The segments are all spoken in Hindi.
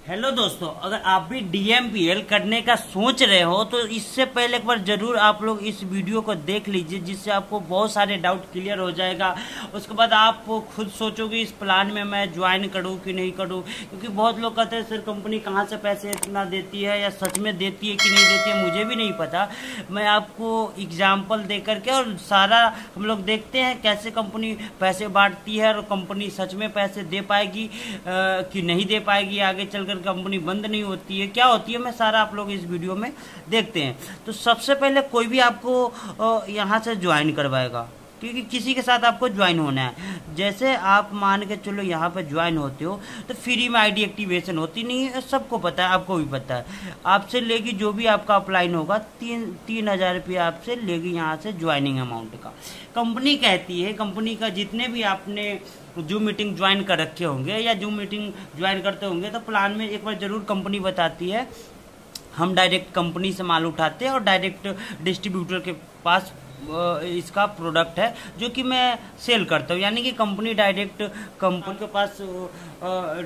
हेलो दोस्तों, अगर आप भी डीएमपीएल करने का सोच रहे हो तो इससे पहले एक बार जरूर आप लोग इस वीडियो को देख लीजिए, जिससे आपको बहुत सारे डाउट क्लियर हो जाएगा। उसके बाद आप खुद सोचोगे इस प्लान में मैं ज्वाइन करूं कि नहीं करूं, क्योंकि बहुत लोग कहते हैं सर कंपनी कहां से पैसे इतना देती है या सच में देती है कि नहीं देती है, मुझे भी नहीं पता। मैं आपको एग्जाम्पल दे करके और सारा हम लोग देखते हैं कैसे कंपनी पैसे बांटती है और कंपनी सच में पैसे दे पाएगी कि नहीं दे पाएगी, आगे चलकर कंपनी बंद नहीं होती है, क्या होती है, मैं सारा आप लोग इस वीडियो में देखते हैं। तो सबसे पहले कोई भी आपको यहाँ से ज्वाइन करवाएगा, क्योंकि किसी के साथ आपको ज्वाइन होना है। जैसे आप मान के चलो यहाँ पे ज्वाइन होते हो तो फ्री में आईडी एक्टिवेशन होती नहीं है, सबको पता है, आपको भी पता है। आपसे लेगी जो भी आपका अपलाइन होगा 3,000 रुपये आपसे लेगी यहाँ से ज्वाइनिंग अमाउंट का। कंपनी कहती है, कंपनी का जितने भी आपने जूम मीटिंग ज्वाइन कर रखे होंगे या जूम मीटिंग ज्वाइन करते होंगे तो प्लान में एक बार जरूर कंपनी बताती है हम डायरेक्ट कंपनी से माल उठाते हैं और डायरेक्ट डिस्ट्रीब्यूटर के पास इसका प्रोडक्ट है जो कि मैं सेल करता हूँ, यानी कि कंपनी डायरेक्ट कंपनी के पास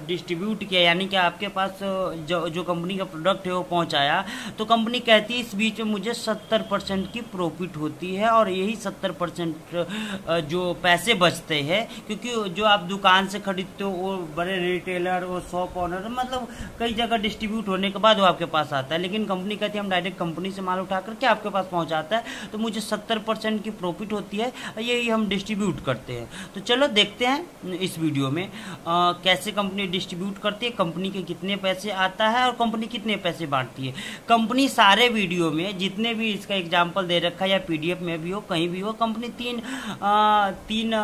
डिस्ट्रीब्यूट किया, यानी कि आपके पास जो कंपनी का प्रोडक्ट है वो पहुँचाया। तो कंपनी कहती है इस बीच में मुझे 70% की प्रॉफिट होती है और यही 70% जो पैसे बचते हैं, क्योंकि जो आप दुकान से खरीदते हो वो बड़े रिटेलर, वो शॉप ऑनर, मतलब कई जगह डिस्ट्रीब्यूट होने के बाद वो आपके पास आता है, लेकिन कंपनी कहती है हम डायरेक्ट कंपनी से माल उठा करके आपके पास पहुँचाता है तो मुझे 70% की प्रॉफिट होती है, यही हम डिस्ट्रीब्यूट करते हैं। तो चलो देखते हैं इस वीडियो में कैसे कंपनी डिस्ट्रीब्यूट करती है, कंपनी के कितने पैसे आता है और कंपनी कितने पैसे बांटती है। कंपनी सारे वीडियो में जितने भी इसका एग्जांपल दे रखा है या पीडीएफ में भी हो कहीं भी हो, कंपनी तीन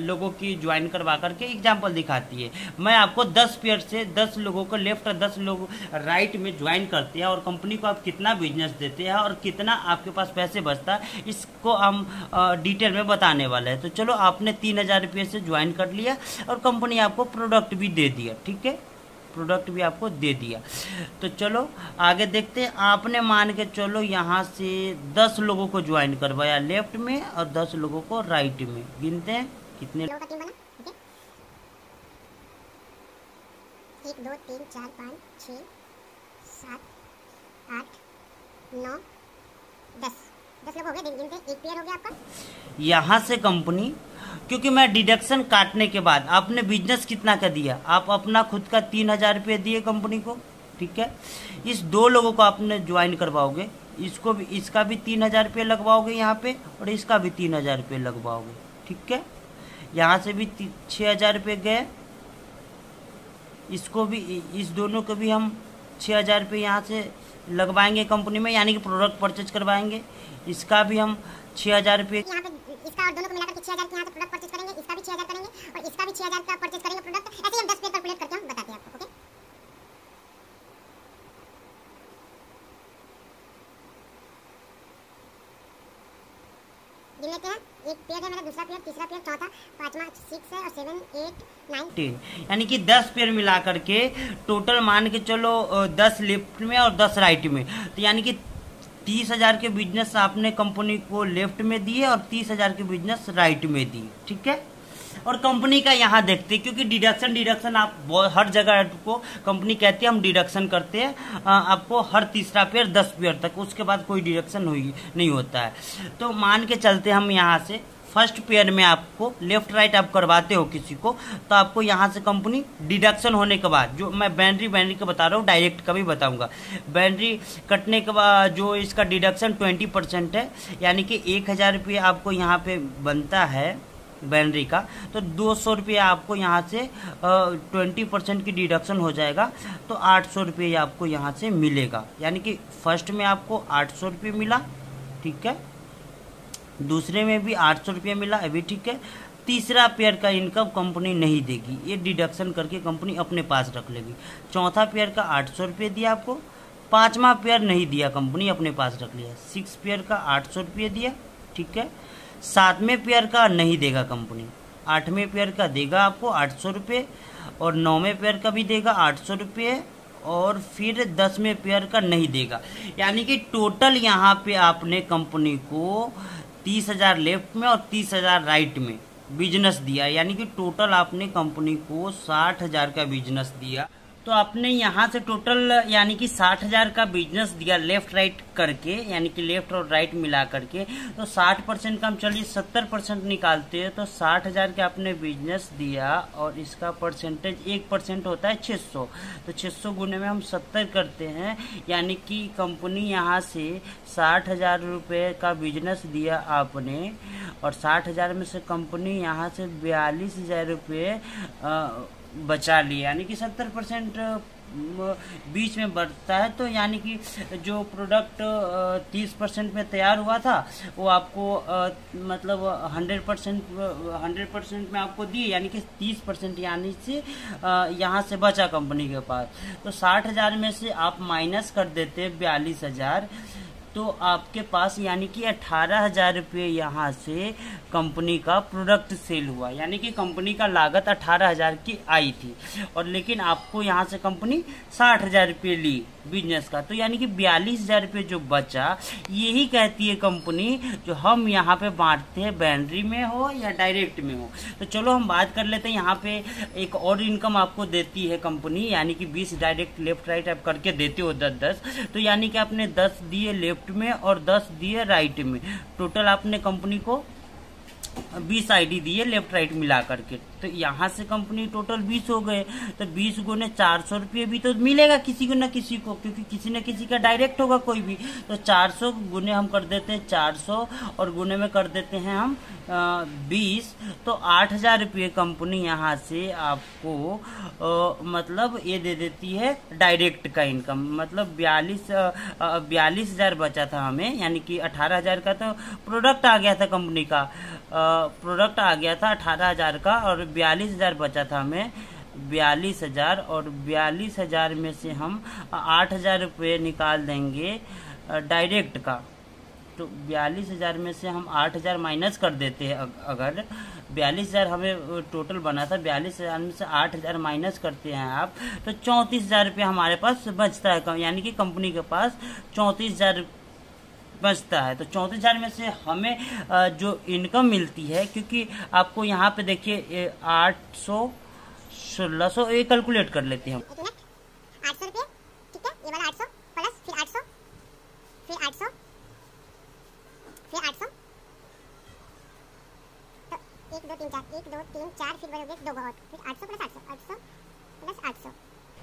लोगों की ज्वाइन करवा करके एग्जाम्पल दिखाती है। मैं आपको 10 पेयर से 10 लोगों को लेफ्ट और 10 लोग राइट में ज्वाइन करते हैं और कंपनी को आप कितना बिजनेस देते हैं और कितना आपके पास पैसे बचता है इसको हम डिटेल में बताने वाले हैं। तो चलो, आपने 3,000 रुपये से ज्वाइन कर लिया और कंपनी आपको प्रोडक्ट भी दे दिया, ठीक है, प्रोडक्ट भी आपको दे दिया। तो चलो आगे देखते हैं। आपने मान के चलो यहाँ से 10 लोगों को ज्वाइन करवाया लेफ्ट में और 10 लोगों को राइट में। गिनते हैं कितने लोगों का टीम बना। 1 2 3 4 5 6 7 8 9 10 लोग हो गए। गिनते हैं, एक पेयर हो गया आपका। यहाँ से कंपनी, क्योंकि मैं डिडक्शन काटने के बाद आपने बिजनेस कितना का दिया, आप अपना खुद का 3,000 रुपये दिए कंपनी को, ठीक है। इस 2 लोगों को आपने ज्वाइन करवाओगे, इसको भी, इसका भी 3,000 रुपये लगवाओगे यहाँ पे और इसका भी 3,000 रुपये लगवाओगे, ठीक है। यहाँ से भी 6,000 रुपये गए, इसको भी, इस दोनों को भी हम 6,000 रुपये यहाँ से लगवाएंगे कंपनी में, यानी कि प्रोडक्ट परचेज करवाएंगे। इसका भी हम 6,000 रुपये, यहाँ पे इसका और दोनों को मिलाकर 6,000 के यहाँ से प्रोडक्ट परचेज करेंगे, इसका भी 6,000 करेंगे और इसका भी 6,000 का परचेज करेंगे प्रोडक्ट। ऐसे ही हम 10 पेयर कैलकुलेट करके हम बताते हैं आपको, ओके। गिन लेते हैं, एक पेयर है मेरा, दूसरा पेयर, तीसरा पेयर, चौथा, पांचवा 6 है और 7 8 9 10, यानी कि 10 पेयर मिला करके टोटल मान के चलो 10 लेफ्ट में और 10 राइट में, तो यानी कि 30,000 के बिजनेस आपने कंपनी को लेफ्ट में दिए और 30,000 के बिजनेस राइट में दिए, ठीक है। और कंपनी का यहाँ देखते हैं, क्योंकि डिडक्शन आप हर जगह को कंपनी कहती है हम डिडक्शन करते हैं आपको हर तीसरा पेयर 10 पेयर तक, उसके बाद कोई डिडक्शन नहीं होता है। तो मान के चलते हम यहाँ से फर्स्ट पेयर में आपको लेफ्ट राइट आप करवाते हो किसी को, तो आपको यहाँ से कंपनी डिडक्शन होने के बाद, जो मैं बैनरी का बता रहा हूँ, डायरेक्ट का भी बताऊंगा, बैनरी कटने के बाद जो इसका डिडक्शन 20% है, यानी कि 1,000 रुपये आपको यहाँ पे बनता है बैनरी का, तो 200 रुपये आपको यहाँ से 20% की डिडक्शन हो जाएगा, तो 800 रुपये आपको यहाँ से मिलेगा। यानी कि फर्स्ट में आपको 800 रुपये मिला, ठीक है, दूसरे में भी 800 रुपये मिला, अभी ठीक है। तीसरा पेयर का इनकम कंपनी नहीं देगी, ये डिडक्शन करके कंपनी अपने पास रख लेगी। चौथा पेयर का 800 रुपये दिया आपको, पांचवा पेयर नहीं दिया, कंपनी अपने पास रख लिया। 6 पेयर का 800 रुपये दिया, ठीक है। 7वें पेयर का नहीं देगा कंपनी, 8वें पेयर का देगा आपको 800 रुपये और 9वें पेयर का भी देगा 800 रुपये और फिर 10वें पेयर का नहीं देगा। यानी कि टोटल यहाँ पे आपने कंपनी को 30,000 लेफ्ट में और 30,000 राइट में बिजनेस दिया, यानी कि टोटल आपने कंपनी को 60,000 का बिजनेस दिया। तो आपने यहाँ से टोटल यानी कि 60,000 का बिजनेस दिया लेफ्ट राइट करके, यानी कि लेफ्ट और राइट मिला करके। तो 60% का हम चलिए 70% निकालते हैं, तो 60,000 का आपने बिजनेस दिया और इसका परसेंटेज 1% होता है 600। तो 600 गुने में हम 70 करते हैं, यानी कि कंपनी यहाँ से 60,000 रुपये का बिजनेस दिया आपने, और 60,000 में से कंपनी यहाँ से 42,000 रुपये बचा लिया, यानी कि 70% बीच में बढ़ता है। तो यानी कि जो प्रोडक्ट 30% में तैयार हुआ था वो आपको मतलब 100% में आपको दिए, यानी कि 30% यानी से यहाँ से बचा कंपनी के पास। तो 60,000 में से आप माइनस कर देते 42,000, तो आपके पास यानी कि 18,000 रुपये यहाँ से कंपनी का प्रोडक्ट सेल हुआ, यानी कि कंपनी का लागत 18,000 की आई थी, और लेकिन आपको यहाँ से कंपनी 60,000 रुपये ली बिजनेस का। तो यानी कि 42,000 रुपये जो बचा, यही कहती है कंपनी जो हम यहाँ पे बांटते हैं, बैनरी में हो या डायरेक्ट में हो। तो चलो हम बात कर लेते हैं, यहाँ पे एक और इनकम आपको देती है कंपनी, यानी कि 20 डायरेक्ट लेफ्ट राइट आप करके देते हो 10-10। तो यानी कि आपने 10 दिए लेफ्ट में और 10 दिए राइट में, टोटल आपने कंपनी को 20 आईडी दिए लेफ्ट राइट मिला करके। तो यहाँ से कंपनी टोटल 20 हो गए, तो 20 गुने 400 रुपये भी तो मिलेगा किसी को न किसी को, क्योंकि किसी न किसी का डायरेक्ट होगा कोई भी। तो 400 गुने हम कर देते हैं 400 और गुने में कर देते हैं हम 20, तो 8,000 रुपये कंपनी यहाँ से आपको मतलब ये दे देती है डायरेक्ट का इनकम। मतलब 42,000 बचा था हमें, यानी कि 18,000 का तो प्रोडक्ट आ गया था कंपनी का, प्रोडक्ट आ गया था 18,000 का, और 42,000 बचा था हमें 42,000, और 42,000 में से हम 8,000 रुपये निकाल देंगे डायरेक्ट का। तो 42,000 में से हम 8,000 माइनस कर देते हैं। अगर 42,000 हमें टोटल बना था, 42,000 में से 8,000 माइनस करते हैं आप, तो 34,000 रुपये हमारे पास बचता है, यानी कि कंपनी के पास 34,000 बचता है। तो 34,000 में से हमें जो इनकम मिलती है, क्योंकि आपको यहाँ पे देखिए 800 1600 ये कैलकुलेट कर लेते हैं हम। 800 रुपये, ठीक है, ये वाला 800 प्लस फिर 800 फिर 800 फिर 800, तो 1 2 3 4 1 2 3 4 फिर बरोगे 2 और फिर 800 प्लस 800 800 प्लस 800,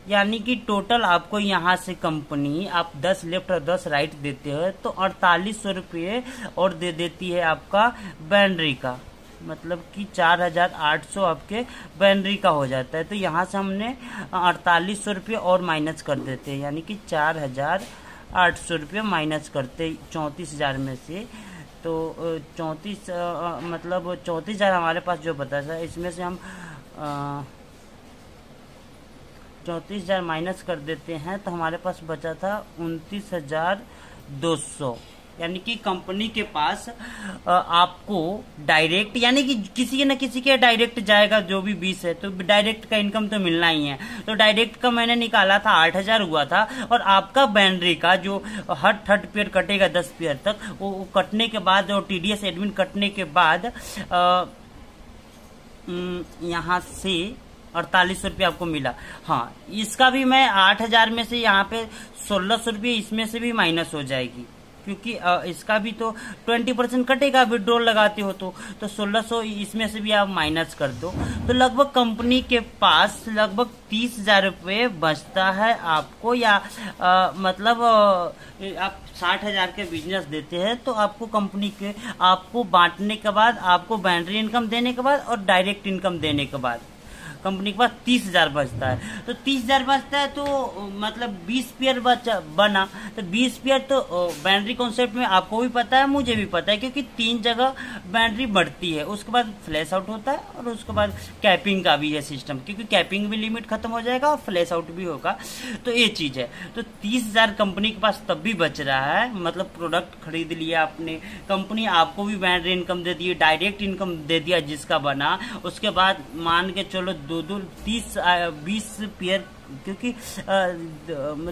यानी कि टोटल आपको यहाँ से कंपनी आप 10 लेफ्ट और 10 राइट देते हो, तो 4800 रुपये और दे देती है आपका बैनरी का, मतलब कि 4,800 आपके बैनरी का हो जाता है। तो यहाँ से हमने 4800 रुपये और माइनस कर देते हैं, यानी कि 4,800 रुपये माइनस करते 34,000 में से। तो 34 मतलब 34,000 हमारे पास जो बता था, इसमें से हम 34,000 माइनस कर देते हैं, तो हमारे पास बचा था 29,200। यानी कि कंपनी के पास आपको डायरेक्ट, यानी कि किसी न किसी के डायरेक्ट जाएगा, जो भी 20 है तो डायरेक्ट का इनकम तो मिलना ही है। तो डायरेक्ट का मैंने निकाला था 8,000 हुआ था, और आपका बैनरी का जो हर थर्ड पेयर कटेगा 10 पेयर तक, वो कटने के बाद और TDS एडमिन कटने के बाद यहाँ से 4800 रुपये आपको मिला। हाँ, इसका भी मैं 8,000 में से यहाँ पे 1,600 रुपये इसमें से भी माइनस हो जाएगी, क्योंकि इसका भी तो 20% कटेगा विड्रॉल लगाते हो तो 1,600 इसमें से भी आप माइनस कर दो, तो लगभग कंपनी के पास लगभग 30,000 रुपये बचता है आपको। या मतलब आप 60,000 के बिजनेस देते हैं, तो आपको कंपनी के आपको बांटने के बाद, आपको बैनरी इनकम देने के बाद और डायरेक्ट इनकम देने के बाद कंपनी के पास 30,000 बचता है। तो 30,000 बचता है, तो मतलब 20 पेयर बना, तो 20 पेयर तो बैनरी कॉन्सेप्ट में आपको भी पता है, मुझे भी पता है, क्योंकि 3 जगह बैनरी बढ़ती है, उसके बाद फ्लैश आउट होता है, और उसके बाद कैपिंग का भी है सिस्टम, क्योंकि कैपिंग भी लिमिट खत्म हो जाएगा और फ्लैश आउट भी होगा। तो ये चीज़ है। तो 30,000 कंपनी के पास तब भी बच रहा है, मतलब प्रोडक्ट खरीद लिया आपने, कंपनी आपको भी बैनरी इनकम दे दी, डायरेक्ट इनकम दे दिया जिसका बना, उसके बाद मान के चलो 20 पेयर, क्योंकि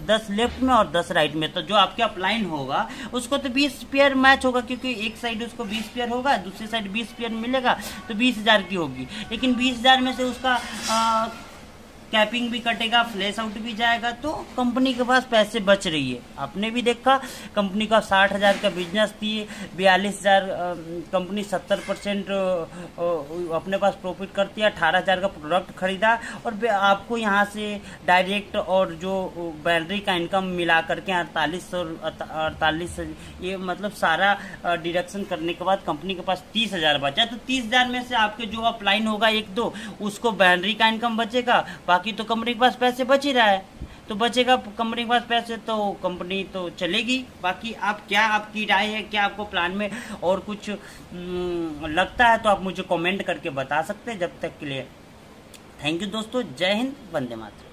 10 लेफ्ट में और 10 राइट में, तो जो आपके अपलाइन होगा उसको तो 20 पेयर मैच होगा, क्योंकि एक साइड उसको 20 पेयर होगा, दूसरी साइड 20 पेयर मिलेगा, तो 20,000 की होगी। लेकिन 20,000 में से उसका कैपिंग भी कटेगा, फ्लैश आउट भी जाएगा, तो कंपनी के पास पैसे बच रही है। आपने भी देखा कंपनी का 60,000 का बिजनेस थी, 42,000 कंपनी 70% अपने पास प्रॉफिट करती है, 18,000 का प्रोडक्ट खरीदा और आपको यहाँ से डायरेक्ट और जो बैटरी का इनकम मिला करके 48 ये मतलब सारा डिडक्शन करने के बाद कंपनी के पास 30,000 बचा। तो 30,000 में से आपके जो अपलाइन होगा 1-2 उसको बैटरी का इनकम बचेगा, बाकी तो कंपनी के पास पैसे बच ही रहा है। तो बचेगा कंपनी के पास पैसे तो कंपनी तो चलेगी। बाकी आप क्या, आपकी राय है, क्या आपको प्लान में और कुछ लगता है तो आप मुझे कमेंट करके बता सकते हैं। जब तक के लिए थैंक यू दोस्तों, जय हिंद, वंदे मातरम।